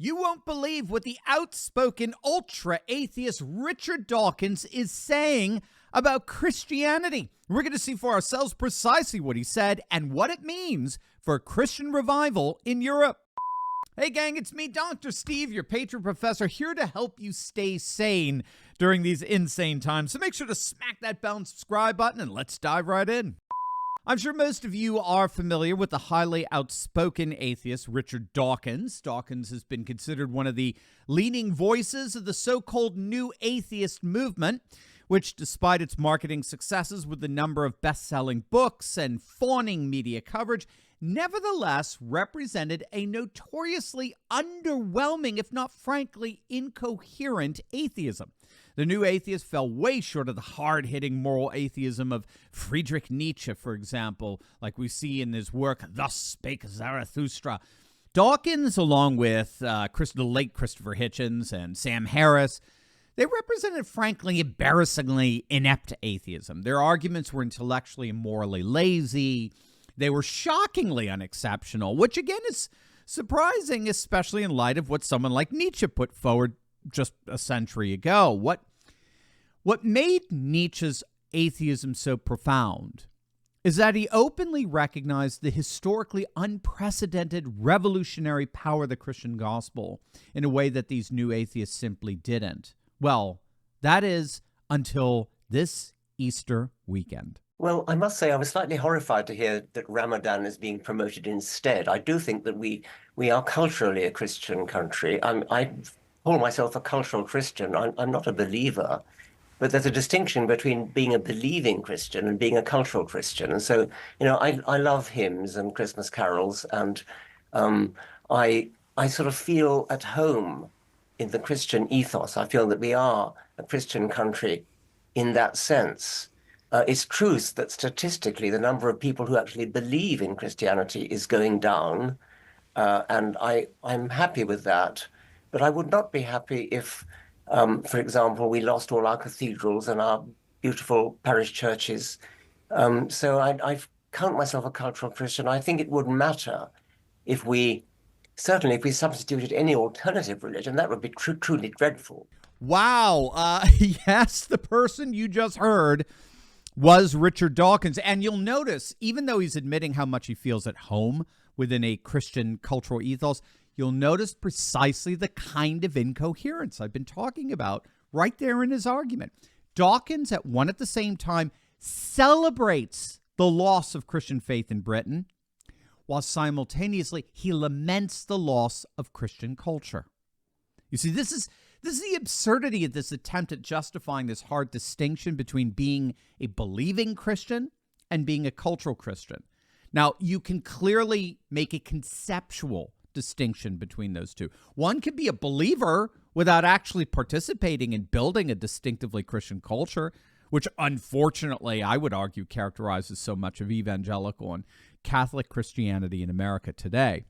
You won't believe what the outspoken ultra-atheist Richard Dawkins is saying about Christianity. We're going to see for ourselves precisely what he said and what it means for Christian revival in Europe. Hey gang, it's me, Dr. Steve, your patron professor, here to help you stay sane during these insane times. So make sure to smack that bell and subscribe button and let's dive right in. I'm sure most of you are familiar with the highly outspoken atheist Richard Dawkins. Dawkins has been considered one of the leading voices of the so-called new atheist movement, which, despite its marketing successes with the number of best-selling books and fawning media coverage, nevertheless represented a notoriously underwhelming, if not frankly incoherent, atheism. The new atheist fell way short of the hard-hitting moral atheism of Friedrich Nietzsche, for example, like we see in his work, Thus Spake Zarathustra. Dawkins, along with the late Christopher Hitchens and Sam Harris, they represented, frankly, embarrassingly inept atheism. Their arguments were intellectually and morally lazy. They were shockingly unexceptional, which again is surprising, especially in light of what someone like Nietzsche put forward just a century ago. What made Nietzsche's atheism so profound is that he openly recognized the historically unprecedented revolutionary power of the Christian gospel in a way that these new atheists simply didn't. Well, that is until this Easter weekend. Well, I must say I was slightly horrified to hear that Ramadan is being promoted instead. I do think that we are culturally a Christian country. I call myself a cultural Christian. I'm not a believer, but there's a distinction between being a believing Christian and being a cultural Christian. And so, I love hymns and Christmas carols, and I sort of feel at home in the Christian ethos. I feel that we are a Christian country in that sense. It's true that statistically the number of people who actually believe in Christianity is going down, and I'm happy with that. But I would not be happy if, for example, we lost all our cathedrals and our beautiful parish churches. So I count myself a cultural Christian. I think it would matter if we substituted any alternative religion. That would be truly dreadful. Wow. Yes, the person you just heard was Richard Dawkins. And you'll notice, even though he's admitting how much he feels at home within a Christian cultural ethos, you'll notice precisely the kind of incoherence I've been talking about right there in his argument. Dawkins, at the same time, celebrates the loss of Christian faith in Britain, while simultaneously he laments the loss of Christian culture. You see, this is the absurdity of this attempt at justifying this hard distinction between being a believing Christian and being a cultural Christian. Now, you can clearly make a conceptual distinction between those two. One can be a believer without actually participating in building a distinctively Christian culture, which unfortunately I would argue characterizes so much of evangelical and Catholic Christianity in America today.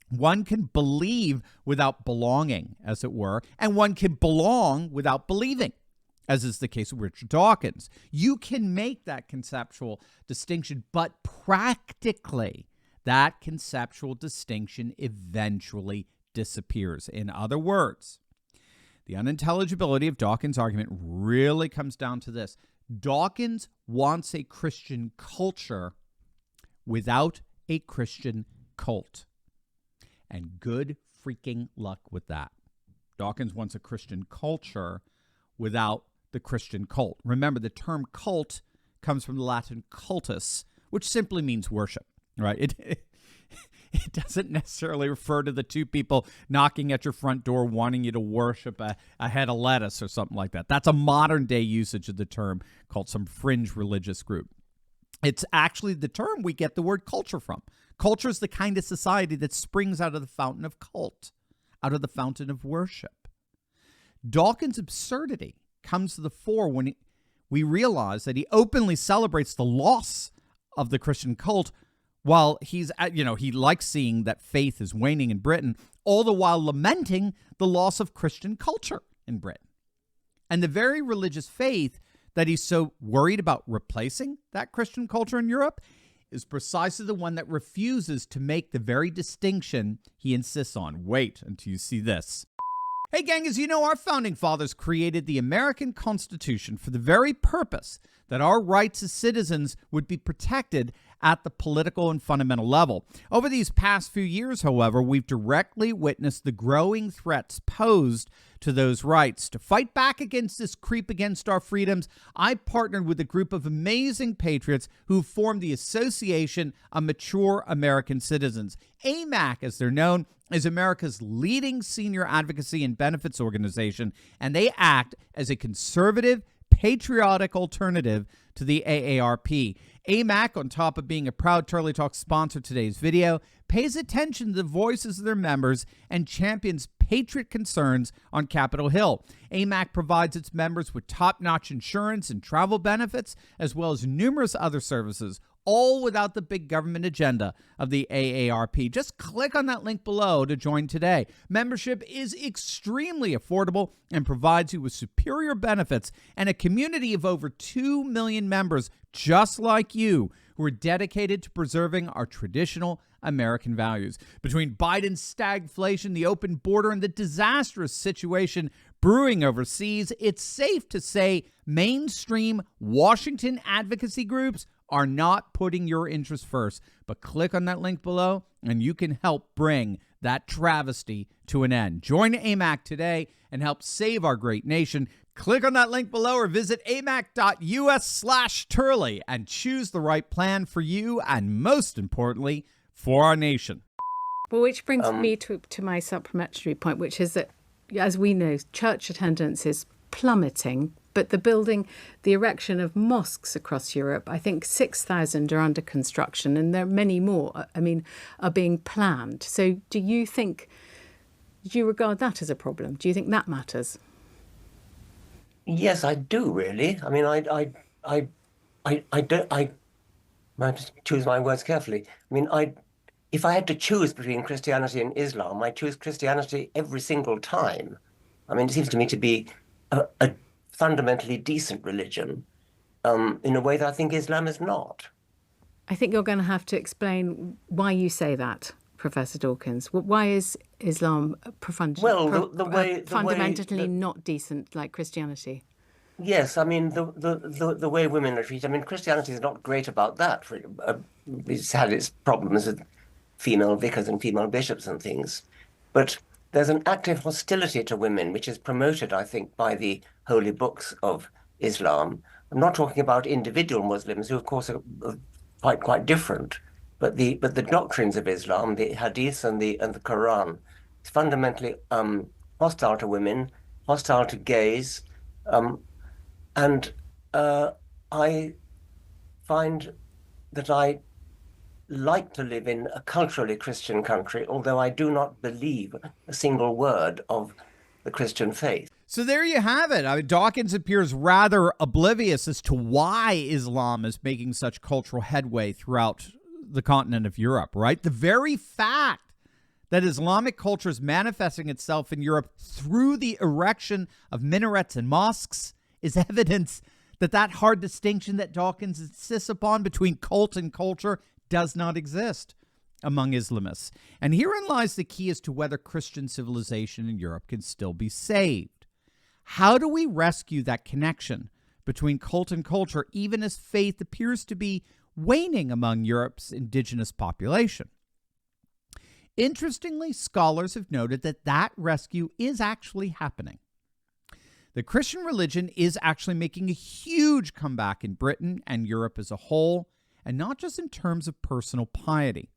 One can believe without belonging, as it were, and one can belong without believing, as is the case with Richard Dawkins. You can make that conceptual distinction, but practically that conceptual distinction eventually disappears. In other words, the unintelligibility of Dawkins' argument really comes down to this. Dawkins wants a Christian culture without a Christian cult. And good freaking luck with that. Dawkins wants a Christian culture without the Christian cult. Remember, the term cult comes from the Latin cultus, which simply means worship, right? It doesn't necessarily refer to the two people knocking at your front door wanting you to worship a head of lettuce or something like that. That's a modern day usage of the term called some fringe religious group. It's actually the term we get the word culture from. Culture is the kind of society that springs out of the fountain of cult, out of the fountain of worship. Dawkins' absurdity comes to the fore when we realize that he openly celebrates the loss of the Christian cult while he likes seeing that faith is waning in Britain, all the while lamenting the loss of Christian culture in Britain. And the very religious faith that he's so worried about replacing that Christian culture in Europe is precisely the one that refuses to make the very distinction he insists on. Wait until you see this. Hey gang, as you know, our founding fathers created the American Constitution for the very purpose that our rights as citizens would be protected at the political and fundamental level. Over these past few years, however, we've directly witnessed the growing threats posed to those rights. To fight back against this creep against our freedoms, I partnered with a group of amazing patriots who formed the Association of Mature American Citizens. AMAC, as they're known, is America's leading senior advocacy and benefits organization, and they act as a conservative, patriotic alternative to the AARP. AMAC, on top of being a proud Turley Talk sponsor of today's video, pays attention to the voices of their members and champions patriot concerns on Capitol Hill. AMAC provides its members with top-notch insurance and travel benefits, as well as numerous other services, all without the big government agenda of the AARP. Just click on that link below to join today. Membership is extremely affordable and provides you with superior benefits and a community of over 2 million members just like you who are dedicated to preserving our traditional American values. Between Biden's stagflation, the open border, and the disastrous situation brewing overseas, it's safe to say mainstream Washington advocacy groups are not putting your interests first. But click on that link below and you can help bring that travesty to an end. Join AMAC today and help save our great nation. Click on that link below or visit amac.us/Turley and choose the right plan for you and, most importantly, for our nation. Well, which brings me to my supplementary point, which is that, as we know, church attendance is plummeting, but the erection of mosques across Europe, I think 6,000 are under construction, and there are many more, are being planned. So do you regard that as a problem? Do you think that matters? Yes, I do, really. I mean, I might choose my words carefully. I mean, if I had to choose between Christianity and Islam, I choose Christianity every single time. I mean, it seems to me to be a fundamentally decent religion in a way that I think Islam is not. I think you're going to have to explain why you say that, Professor Dawkins. Why is Islam fundamentally not decent like Christianity? Yes, I mean, the way women are treated. I mean, Christianity is not great about that. It's had its problems with female vicars and female bishops and things. But there's an active hostility to women, which is promoted, I think, by the holy books of Islam. I'm not talking about individual Muslims, who, of course, are quite different. But the doctrines of Islam, the Hadith and the Quran, is fundamentally hostile to women, hostile to gays, and I find that I like to live in a culturally Christian country, although I do not believe a single word of the Christian faith. So there you have it. I mean, Dawkins appears rather oblivious as to why Islam is making such cultural headway throughout the continent of Europe, right? The very fact that Islamic culture is manifesting itself in Europe through the erection of minarets and mosques is evidence that that hard distinction that Dawkins insists upon between cult and culture does not exist among Islamists. And herein lies the key as to whether Christian civilization in Europe can still be saved. How do we rescue that connection between cult and culture, even as faith appears to be waning among Europe's indigenous population? Interestingly, scholars have noted that that rescue is actually happening. The Christian religion is actually making a huge comeback in Britain and Europe as a whole, and not just in terms of personal piety.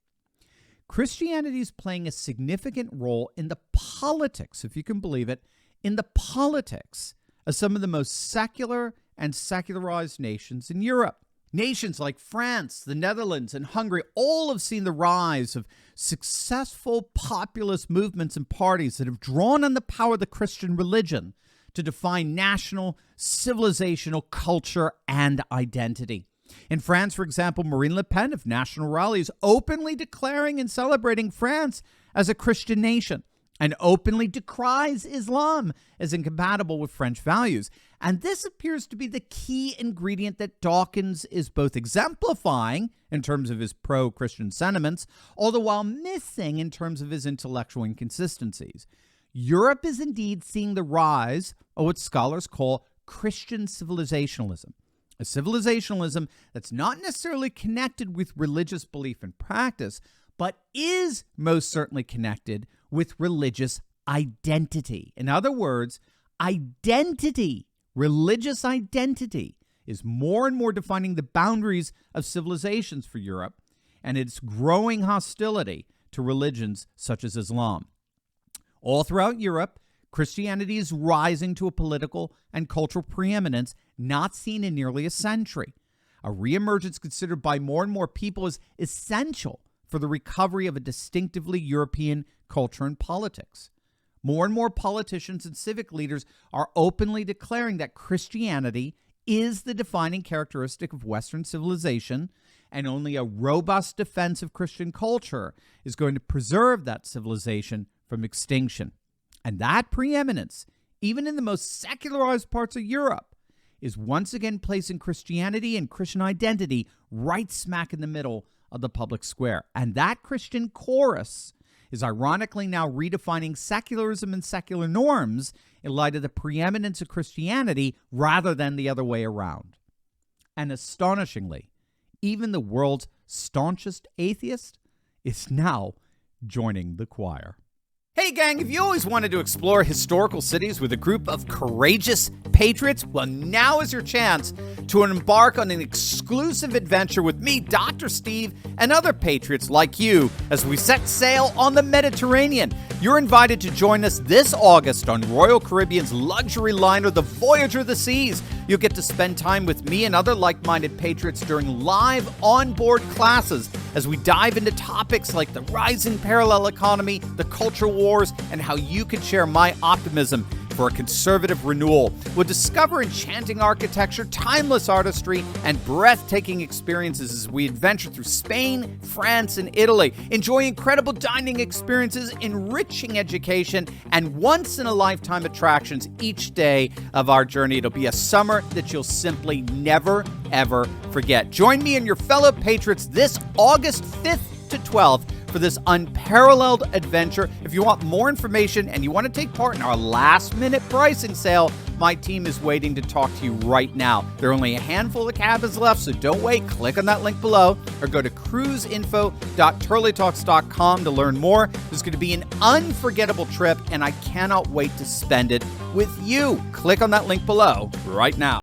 Christianity is playing a significant role in the politics, if you can believe it, in the politics of some of the most secular and secularized nations in Europe. Nations like France, the Netherlands, and Hungary all have seen the rise of successful populist movements and parties that have drawn on the power of the Christian religion to define national, civilizational culture and identity. In France, for example, Marine Le Pen of National Rally is openly declaring and celebrating France as a Christian nation. and openly decries Islam as incompatible with French values. And this appears to be the key ingredient that Dawkins is both exemplifying in terms of his pro-Christian sentiments, all the while missing in terms of his intellectual inconsistencies. Europe is indeed seeing the rise of what scholars call Christian civilizationalism, a civilizationalism that's not necessarily connected with religious belief and practice, but is most certainly connected with religious identity. In other words, identity, religious identity, is more and more defining the boundaries of civilizations for Europe, and its growing hostility to religions such as Islam. All throughout Europe, Christianity is rising to a political and cultural preeminence not seen in nearly a century. A reemergence considered by more and more people as essential for the recovery of a distinctively European culture and politics. More and more politicians and civic leaders are openly declaring that Christianity is the defining characteristic of Western civilization, and only a robust defense of Christian culture is going to preserve that civilization from extinction. And that preeminence, even in the most secularized parts of Europe, is once again placing Christianity and Christian identity right smack in the middle of the public square. And that Christian chorus is ironically now redefining secularism and secular norms in light of the preeminence of Christianity rather than the other way around. And astonishingly, even the world's staunchest atheist is now joining the choir. Hey gang, if you always wanted to explore historical cities with a group of courageous patriots, well, now is your chance to embark on an exclusive adventure with me, Dr. Steve, and other patriots like you as we set sail on the Mediterranean. You're invited to join us this August on Royal Caribbean's luxury liner, the Voyager of the Seas. You'll get to spend time with me and other like-minded patriots during live onboard classes as we dive into topics like the rising parallel economy, the cultural wars, and how you can share my optimism for a conservative renewal. We'll discover enchanting architecture, timeless artistry, and breathtaking experiences as we adventure through Spain, France, and Italy. Enjoy incredible dining experiences, enriching education, and once-in-a-lifetime attractions each day of our journey. It'll be a summer that you'll simply never, ever forget. Join me and your fellow patriots this August 5th to 12th for this unparalleled adventure. If you want more information and you want to take part in our last-minute pricing sale, my team is waiting to talk to you right now. There are only a handful of cabins left, so don't wait. Click on that link below or go to cruiseinfo.turleytalks.com to learn more. This is going to be an unforgettable trip, and I cannot wait to spend it with you. Click on that link below right now.